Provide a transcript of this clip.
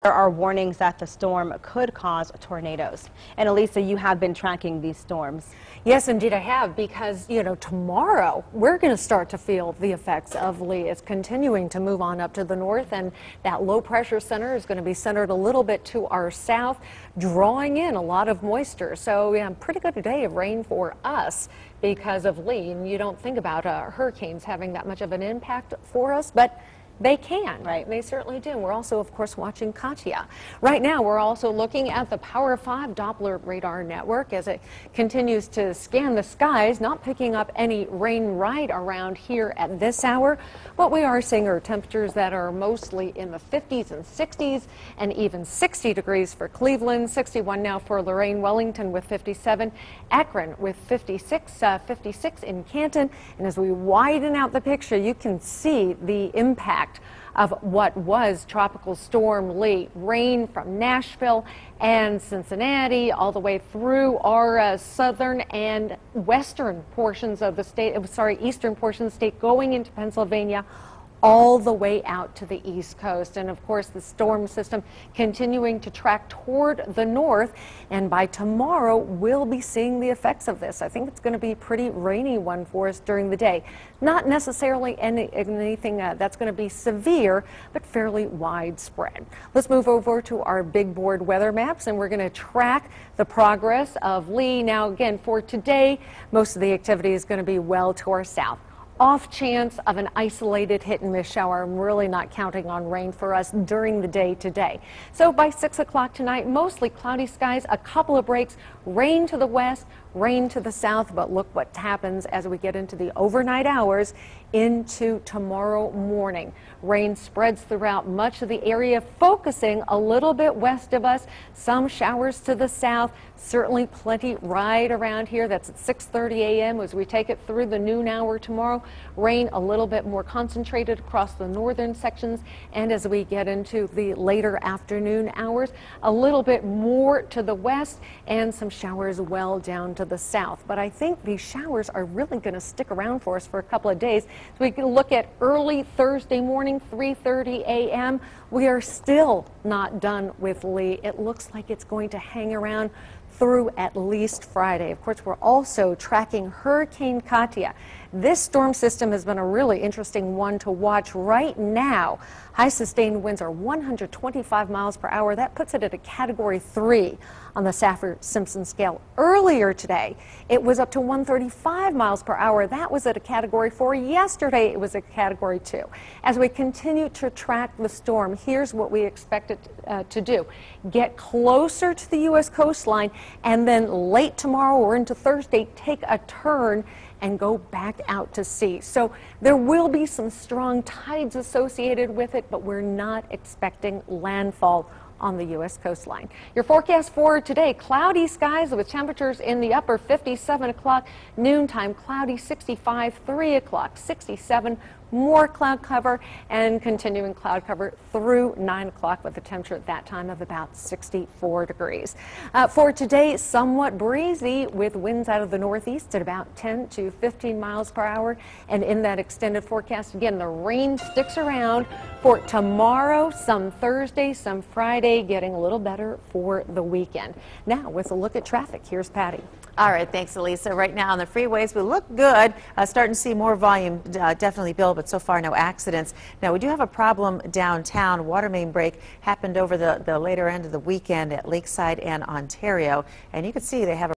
There are warnings that the storm could cause tornadoes. And Elisa, you have been tracking these storms. Yes, indeed I have, because, tomorrow we're going to start to feel the effects of Lee. It's continuing to move on up to the north, and that low pressure center is going to be centered a little bit to our south, drawing in a lot of moisture. So, yeah, pretty good day of rain for us because of Lee. And you don't think about hurricanes having that much of an impact for us, but they can, right? They certainly do. We're also, of course, watching Katia. Right now, we're also looking at the Power 5 Doppler radar network as it continues to scan the skies, not picking up any rain right around here at this hour. What we are seeing are temperatures that are mostly in the 50s and 60s, and even 60 degrees for Cleveland, 61 now for Lorain, Wellington with 57, Akron with 56, 56 in Canton. And as we widen out the picture, you can see the impact of what was Tropical Storm Lee. Rain from Nashville and Cincinnati all the way through our southern and western portions of the state, eastern portions of the state, going into Pennsylvania, all the way out to the East Coast. And of course, the storm system continuing to track toward the north. And by tomorrow, we'll be seeing the effects of this. I think it's going to be a pretty rainy one for us during the day. Not necessarily anything that's going to be severe, but fairly widespread. Let's move over to our big board weather maps, and we're going to track the progress of Lee. Now, again, for today, most of the activity is going to be well to our south. Off chance of an isolated hit and miss shower. I'm really not counting on rain for us during the day today. So by 6 o'clock tonight, mostly cloudy skies, a couple of breaks, rain to the west, rain to the south. But look what happens as we get into the overnight hours into tomorrow morning. Rain spreads throughout much of the area, focusing a little bit west of us. Some showers to the south, certainly plenty right around here. That's at 6:30 a.m. as we take it through the noon hour tomorrow. Rain a little bit more concentrated across the northern sections, and as we get into the later afternoon hours, a little bit more to the west and some showers well down to the south. But I think these showers are really going to stick around for us for a couple of days. So we can look at early Thursday morning, 3:30 a.m. We are still not done with Lee. It looks like it's going to hang around through at least Friday. Of course, we're also tracking Hurricane Katia. This storm system has been a really interesting one to watch right now. High sustained winds are 125 miles per hour. That puts it at a Category 3 on the Saffir-Simpson scale. Earlier today, it was up to 135 miles per hour. That was at a Category 4. Yesterday, it was a Category 2. As we continue to track the storm, here's what we expect it to do. Get closer to the U.S. coastline, and then late tomorrow or into Thursday, take a turn and go back out to sea. So there will be some strong tides associated with it, but we're not expecting landfall on the U.S. coastline. Your forecast for today: cloudy skies with temperatures in the upper 50s, 7 o'clock, noontime cloudy, 65, 3 o'clock, 67, more cloud cover, and continuing cloud cover through 9 o'clock with a temperature at that time of about 64 degrees. For today, somewhat breezy with winds out of the northeast at about 10 to 15 miles per hour. And in that extended forecast, again, the rain sticks around for tomorrow, some Thursday, some Friday, getting a little better for the weekend. Now, with a look at traffic, here's Patty. All right, thanks, Elisa. Right now on the freeways, we look good. Starting to see more volume definitely build, but so far no accidents. Now, we do have a problem downtown. Water main break happened over the later end of the weekend at Lakeside and Ontario, and you can see they have a